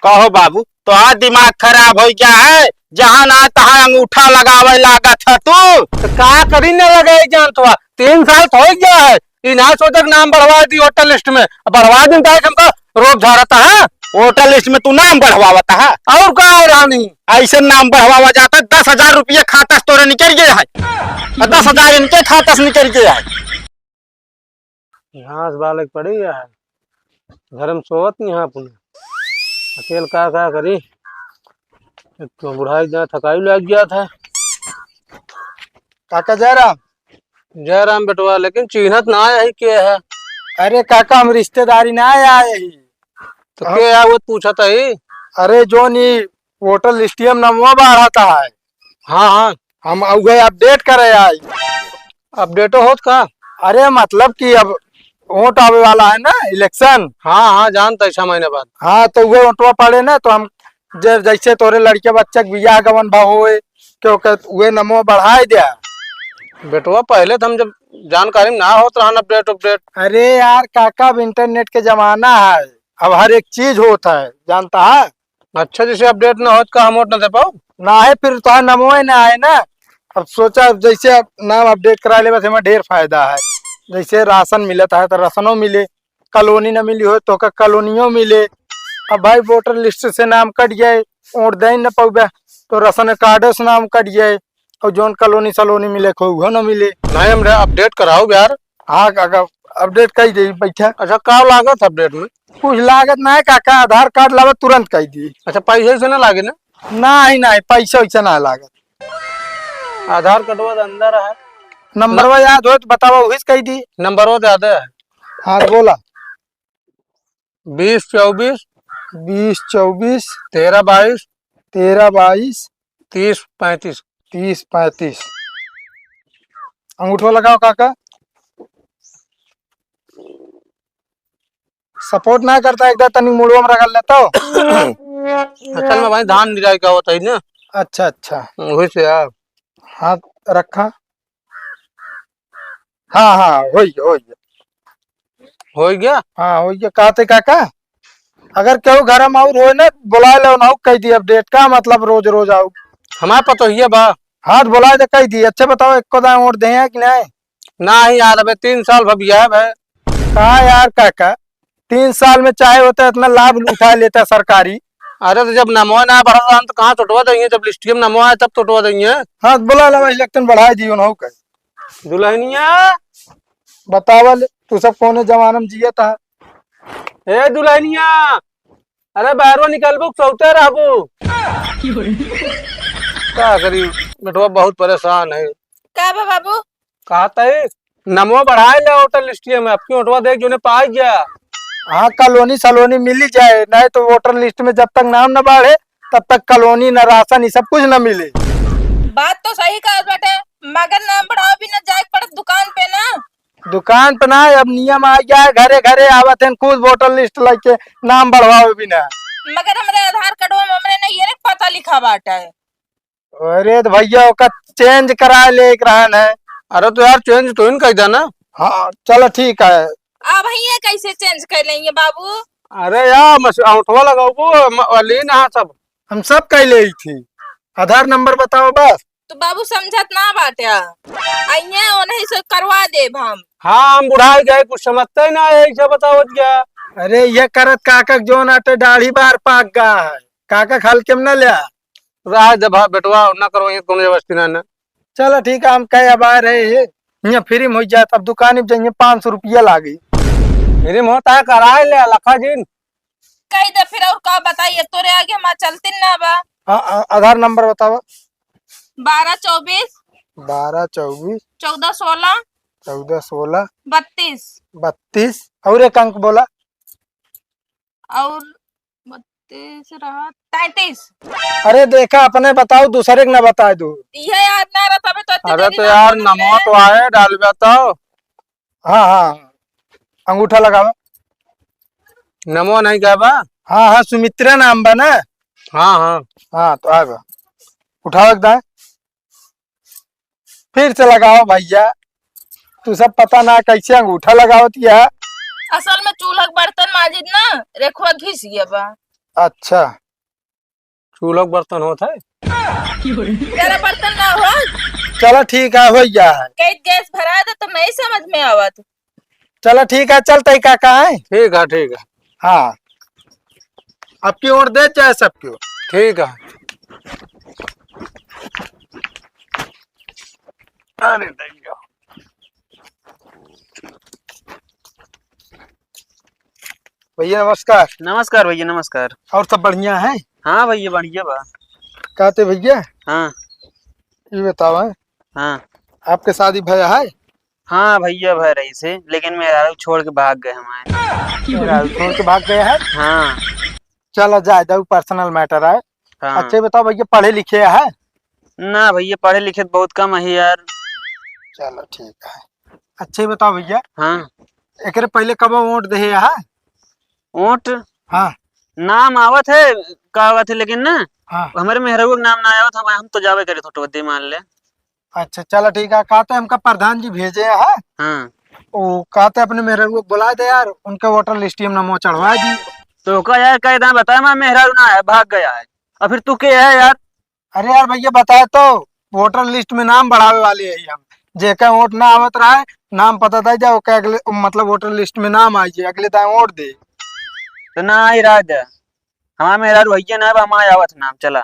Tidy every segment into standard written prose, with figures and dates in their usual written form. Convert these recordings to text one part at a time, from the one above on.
कहो बाबू तो दिमाग खराब हो गया है। जहाँ ना तहाँ अंगूठा लगावे लागत है तू। तो का करी न लगे जान तो 3 साल तो हो गया है। इना सोचक नाम बढ़वा दी होटल लिस्ट में, बढ़वा दिन हमका रोक झाड़ता है। वोटर लिस्ट में तू नाम बढ़वाता है और का है रानी? ऐसे नाम बढ़वावा जाता 10,000 रुपये खाता से तोरे निकल गया है। 10,000 इनके खाता से निकल गया है। यहाँ से बालक पड़ी है घर में सोवत नहीं यहाँ पुनः अकेले का करी। एक तो बुढ़ाई जहाँ थकाई लग गया था। काका जयराम। जयराम बेटवा लेकिन चिन्हत ना आया ही के है। अरे काका हम रिश्तेदारी ना आए ही। तो के है वो पूछा था ही। अरे जो नी वोटर लिस्टियम नमवा बाढ़ा था है। हाँ हाँ हम उगे अपडेट करे आई। अपडेटो होत का? अरे मतलब कि अब वोट आवे वाला है ना इलेक्शन। हाँ हाँ जानता 6 महीने बाद। हाँ तो वे वोटवा पड़े ना तो हम जैसे तोरे लड़के बच्चा के बियाह गवन भाव होए क्योंकि वे नमवा बढ़ाए दिया। बेटवा पहले तो हम जब जानकारी में ना होत रहन अपडेट अपडेट। अरे यार काका अब इंटरनेट के जमाना है, अब हर एक चीज होता है जानता है। अच्छा जैसे अपडेट ना होत का हम वोट ना दे पाओ ना है फिर तो नमो ना है ना। अब सोचा जैसे अब नाम अपडेट करा ले बस हमें ढेर फायदा है। जैसे राशन मिलता है तो राशनों मिले, कॉलोनी न मिली हो तो कॉलोनियों मिले। अब भाई वोटर लिस्ट से नाम कट जाए वोट दे न पाऊबे तो राशन कार्ड से नाम कट जाए और जोन कॉलोनी सलोनी मिले को न मिले। नहीं हम अपडेट कराओ यार। हाँ काका अपडेट कर दी बैठा। अच्छा का लागत अपडेट में? कुछ लागत ना है काका, आधार कार्ड लावे तुरंत कर दी। अच्छा पैसे से ना लागे ना? नहीं पैसा वैसा ना लागत। आधार कार्ड अंदर है। नंबर याद हो तो बताओ वही कह दी। नंबर वो याद है? हाँ बोला 2024 2024 1322 1322 3035। 3035। अंगूठा लगाओ काका। सपोर्ट ना करता एकदम तनी मुड़वा में रख लेता हो। असल में भाई धान निराई का होता है ना। अच्छा अच्छा वही से यार। हाथ रखा। हाँ हो गया। हो गया। हाँ हो गया कहते काका अगर क्यों घर में और हो ना बुला लो ना कह दी अपडेट का मतलब रोज रोज आओ। हमारे पता ही है बा। हाँ बुला दे कह दी। अच्छा बताओ एक को दाम वोट दे कि नहीं? ना ही यार अबे 3 साल भबिया है भाई। कहा यार काका 3 साल में चाहे होता है इतना लाभ उठा लेता सरकारी। अरे तो जब नमो ना बढ़ा तो कहाँ टुटवा देंगे? जब लिस्टियम नमो आए तब टुटवा देंगे। हाँ बुला लो इलेक्शन बढ़ा दियो ना कह। दुल्हनिया बतावल तू सब कौन जमाना में जिया था। ए दुल्हनिया अरे बाहर निकलबू चौथे रहबू। क्या करी बेटवा बहुत परेशान है। का बा बाबू? कहा है नमो बढ़ाए ले वोटर लिस्टियम में आपकी वोटवा देख जो ने पा गया। हाँ कॉलोनी सलोनी मिली जाए नहीं तो वोटर लिस्ट में जब तक नाम न बढ़े तब तक कॉलोनी न राशन सब कुछ न मिले। बात तो सही कहा बेटे, मगर नाम बढ़ाओ भी ना जाए पड़त दुकान पे ना। दुकान पे ना अब नियम आ गया है, घरे घरे आवत है खुद वोटर लिस्ट लेके नाम बढ़वाओ भी ना। मगर हमारे आधार कार्ड में हमने नहीं ये पता लिखा बाटा है। अरे तो भैया ओका चेंज करा ले एक रहन है। अरे तो यार चेंज तो इन कह देना। हाँ चलो ठीक है। अब ये कैसे चेंज कर लेंगे बाबू? अरे यार अंगूठवा लगाओ लीन हाँ सब। हम सब कह ले थी। आधार नंबर बताओ बस। तो बाबू समझत ना बाटे आइए उन्हें से करवा दे हम। हाँ हम बुढ़ाई गए कुछ समझते ही ना ऐसा बताओ क्या। अरे ये करत काका जो नाटे दाढ़ी बार पाक गा है काका खाल के न लिया। राह जब बेटवा ना करो ये कोनो व्यवस्था ना ना। चलो ठीक है हम कहे अब आ रहे हैं यहाँ फ्री में हो जाए तब दुकान में जाइए 500 रुपया लागी। मेरे मोहता है कराए ले लखा जी। कई दे फिर और का बताइए तोरे आगे हम चलते ना बा। हाँ आधार नंबर बताओ। 1224 1224 1416 1416 32 32 और एक अंक बोला। और 32 रहा 33। अरे देखा अपने बताओ दूसरे को न बता दो। यह याद ना रहा तबे तो इतनी अरे देरी तो ना यार बोलत नमो रहे। तो आए डाल बताओ। हाँ अंगूठा लगाओ। नमो नहीं क्या बा? हाँ सुमित्रा नाम बा ना। हाँ हाँ तो आ गया उठाओ एकदम फिर से लगाओ भैया। तू सब पता ना कैसे अंगूठा लगाओ तिया। असल में चूल्हा के बर्तन माजिद ना रेखवा घिस गया बा। अच्छा चूल्हा के बर्तन होता है। तेरा बर्तन ना हो चलो ठीक है, हो गया है। कई गैस भरा था तो नहीं समझ में आवत। चलो ठीक है, चलते का कहाँ है। ठीक है ठीक है हाँ, आपकी ओर दे चाहे सबकी ओर। ठीक है। अरे दैया। भैया नमस्कार। नमस्कार भैया नमस्कार। और सब बढ़िया है। हाँ भैया बढ़िया बा। कहते भैया हाँ ये बताओ है, हाँ आपके शादी भया है। हाँ भैया भर रही से, लेकिन मेरा छोड़ के भाग गए हमारे। छोड़ के भाग गए हैं। हाँ चलो जाए दो, पर्सनल मैटर है। हाँ। अच्छा बताओ भैया, पढ़े लिखे है। ना भैया पढ़े लिखे तो बहुत कम है यार। चलो ठीक है। अच्छा बताओ भैया, हाँ एकरे पहले कब वोट दे है। ऊँट हाँ नाम आवत है का आवत है, लेकिन ना हाँ। हमारे मेहरबू के नाम ना आवत, हम तो जावे करे थोटो दे मान ले। अच्छा चलो ठीक है। कहते हमका प्रधान जी भेजे है। हाँ वो कहते अपने मेरे को बुला दे यार, उनके वोटर लिस्ट में नाम चढ़वा दी। तो का यार कह दाम बताया, मैं मेहरारू ना है भाग गया है, और फिर तू के है यार। अरे यार भैया बताए तो, वोटर लिस्ट में नाम बढ़ावे वाले है हम। जेका वोट ना आवत रहा है, नाम पता था जाओ के अगले मतलब वोटर लिस्ट में नाम आ जाए, अगले दाएं वोट दे। तो ना आई राज हमारा मेहरारू भैया ना हम आवत नाम चला।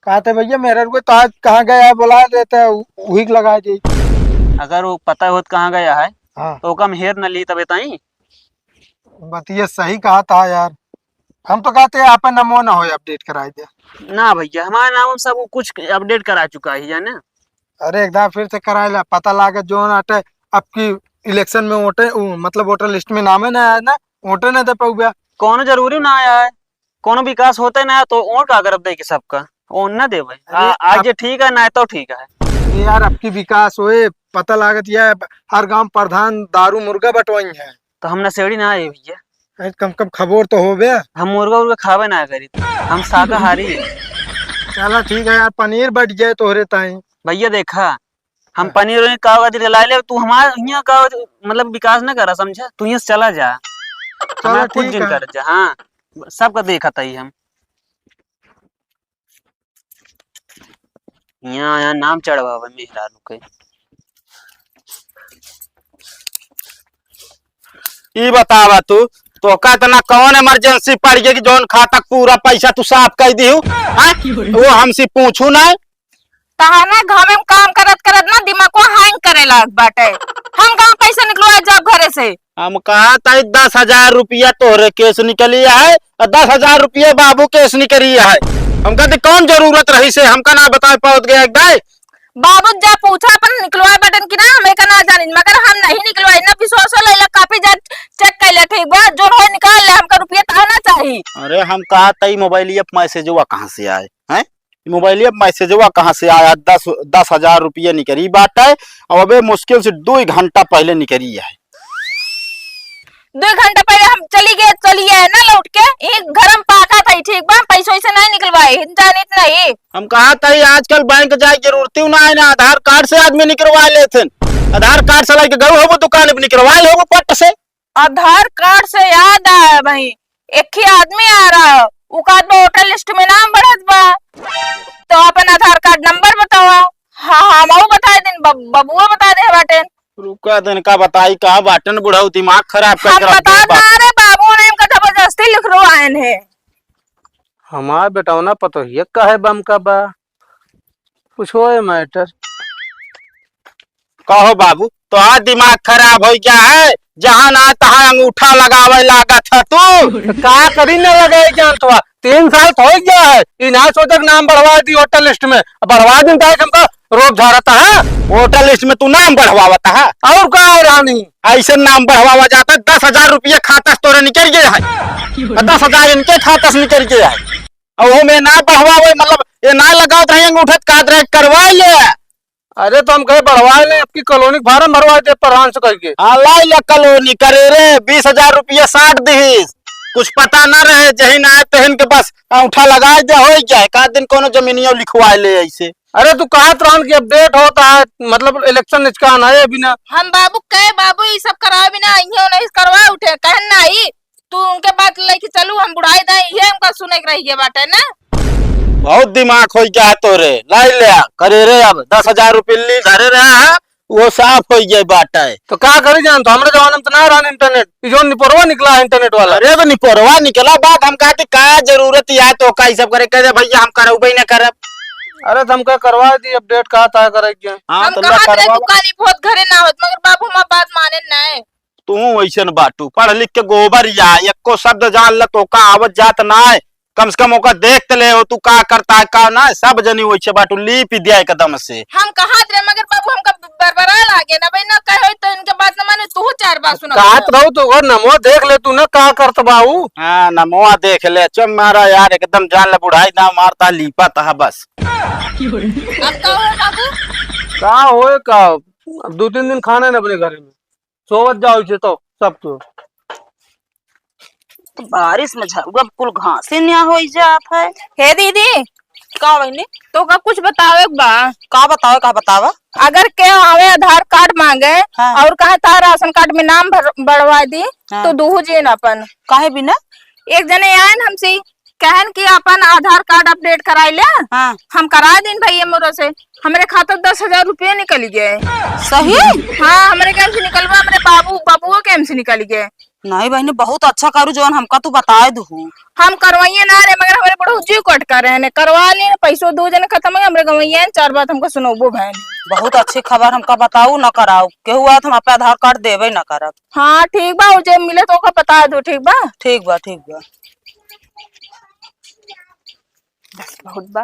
कहते भैया मेरे को तो आज कहाँ गया है, बुला देते वही लगा दी। अगर वो पता होत कहाँ गया है हाँ तो कम हेर न ली तबे ताई। बतिया सही कहा था यार। हम तो कहते हैं आप नमो ना हो अपडेट कराई दे। ना भैया हमारा नाम सब कुछ अपडेट करा चुका है जाने। अरे एकदम फिर से कराए ला, पता लागे जो ना अटे आपकी इलेक्शन में वोटे मतलब वोटर लिस्ट में नाम है ना आया ना, वोटे ना दे पाऊगा। कोनो जरूरी ना आया है, कोनो विकास होते ना तो और का करब दे के सबका ओ ना देवे। आज ये ठीक है ना तो ठीक है। ये यार आपकी विकास होए, पता लागत यह हर गांव प्रधान दारू मुर्गा बटवाई है। तो हम नशेड़ी ना आए भैया, अरे कम कम खबर तो हो बे। हम मुर्गा उर्गा खावे ना करी, हम शाकाहारी है। चलो ठीक है यार, पनीर बट जाए तो रे ताई। भैया देखा हम पनीर उनीर कागज ला ले, तू हमारे यहाँ का मतलब विकास ना करा समझा, तू यहाँ से चला जा, हमारा कुछ ठीक दिन है। कर जा। हाँ सबका देखा था ही हम यहाँ नाम चढ़वा मेहरारू के। ई बतावा तू तो का तना कौन इमरजेंसी पड़ गई कि जोन खाता पूरा पैसा तू साफ कर दी वो हमसे पूछू ना। तहाना घर में काम करत करत ना दिमाग को हैंग करे लग बाटे। हम कहाँ पैसा निकलवा जब घरे से। हम कहा था 10,000 रुपया तोहरे केस निकलिया है और 10,000 रुपया बाबू केस निकलिया है। हम कहते कौन जरूरत रही से हमका ना बता पाओ गया एक बाबू जा पूछा अपन निकलवाए बटन की ना, हमें का ना जानी, मगर हम नहीं निकलवाई ना। विश्वास ले ला, काफी जा चेक कर ले, ठीक बा जो हो निकाल ले, हमका रुपया ताना चाहिए। अरे हम कहा था मोबाइल मैसेज हुआ कहाँ से आए हैं, मोबाइल मैसेज हुआ कहाँ से आया। 10,000 रुपया निकली बात है और अबे मुश्किल से 2 घंटा पहले निकली है। 2 घंटा पहले हम चली गए ना लौट के, एक घर में पाका था, ठीक बा पैसों से नहीं निकलवाए जानित नहीं। हम कहा था आजकल बैंक जाए जरूरत ना है ना, आधार कार्ड से आदमी निकलवा लेते। आधार कार्ड से लेके गए हो दुकान पे निकलवा ले पट से। आधार कार्ड से याद आया भाई, एक ही आदमी आ रहा है, वोटर लिस्ट में नाम बढ़त बा, तो अपन आधार कार्ड नंबर बताओ। हाँ हम बता दिन, बबुआ बता दे बाटे। रुका दिन का बताई कहा बाटन बुढ़ाऊ दिमाग खराब हम कर बता रहे बाबू ने का जबरदस्ती लिख रो आए हैं। हमारा बेटा पतो ये का है बम का बा पूछो है मैटर। कहो बाबू तो आज दिमाग खराब हो गया है, जहाँ ना तहाँ अंगूठा लगावे लागा था तू। का कभी न लगे जान तो 3 साल तो हो गया है, इना सोचक नाम बढ़वा दी वोटर लिस्ट में, बढ़वा दिन का हमका रोक झाड़ता है। वोटर लिस्ट में तू नाम बढ़वाता है और का रानी ऐसे नाम बढ़वावा जाता। 10,000 रुपया खाता से तोरे निकल गया है, 10,000 इनके खाता से निकल गया है, और वो में ना बढ़वावे मतलब ये ना लगाओ तो अंगूठा काट करवा ले। अरे तो हम कहे बढ़वा ले, आपकी कॉलोनी फार्म भरवा दे प्रधान से करके। हाँ ला कॉलोनी करे रे 20,000 रुपया 60 दीस, कुछ पता ना रहे जही ना तहन के बस अंगूठा लगा दे हो जाए। का दिन कोनो जमीनियों लिखवा ले ऐसे। अरे तू कहा त्राण की अपडेट होता है, मतलब इलेक्शन निचकान है बिना। हम बाबू कहे बाबू ये सब करा बिना नहीं करवा उठे कहन नहीं, तू उनके बात लेके चलू हम बुढ़ाई दे ये हमका सुने के रही बाटे ना। बहुत दिमाग हो गया तोरे लाई ले करे रे अब 10,000 रुपये ली धरे रहा है वो साफ हो गया बात है। तो क्या करी जान तो हमारे जमाने में तो ना रहा इंटरनेट जो निपरवा निकला है इंटरनेट वाला। अरे तो निपरवा निकला बात हम कहते का जरूरत है तो का सब करे कह भैया हम करब नहीं करब। अरे तुम क्या करवा दी अपडेट कहा था करेंगे। हाँ हम तो कहा थे करवा तू काली बहुत घरे ना होत मगर बाबू हमार बात माने ना। तू वैसे बाटू पढ़ लिख के गोबर या एको शब्द जान ल तो का आवत जात ना है कम से कम ओका देख ले हो तू का करता है का ना सब जनी वैसे बाटू लीप दिया एकदम से। हम कहा थे मगर बाबू हमका बरबरा लागे ना भाई ना कहे तो इनके बात न माने तू 4 बार सुना। कहत रहो तो और नमो देख ले तू ना का करत बाबू। हाँ नमोआ देख ले चम मारा यार एकदम जान ले बुढ़ाई ना मारता लीपा था बस। अब का हो बाबू का होए का अब 2-3 दिन खाना है अपने घर में सोवत जाओ छे तो सब तो बारिश में झुआ कुल घास ही नहीं हो जात है। हे दीदी का बहनी तो का कुछ बतावे बा। का बतावा अगर के हमें आधार कार्ड मांगे हाँ। और कहा था राशन कार्ड में नाम बढ़वा दी हाँ। तो दूहू जी अपन काहे बिना एक जने आए न हमसे कहन कि अपन आधार कार्ड अपडेट कराई ले। हाँ हम करा दिन भैया मोरो से हमारे खाता 10,000 रुपये निकल गए। सही। हाँ हमारे कैम से निकलवा हमारे बाबू कैम से निकल गए। नहीं बहनी बहुत अच्छा करू जौन हमका तू बताए दू। हम करवाइए ना रे मगर हमारे बड़ो जी कट कर रहे हैं करवा लिए पैसों 2 जने खत्म है हमारे गवैया 4 बात हमको सुनोबो बहन। बहुत अच्छी खबर हमका बताऊ न कराऊ के हुआ हम पे आधार कार्ड देवे न करब। हाँ ठीक बा जब मिले तो ओका बता दो ठीक बा। ठीक बा बस बहुत बा।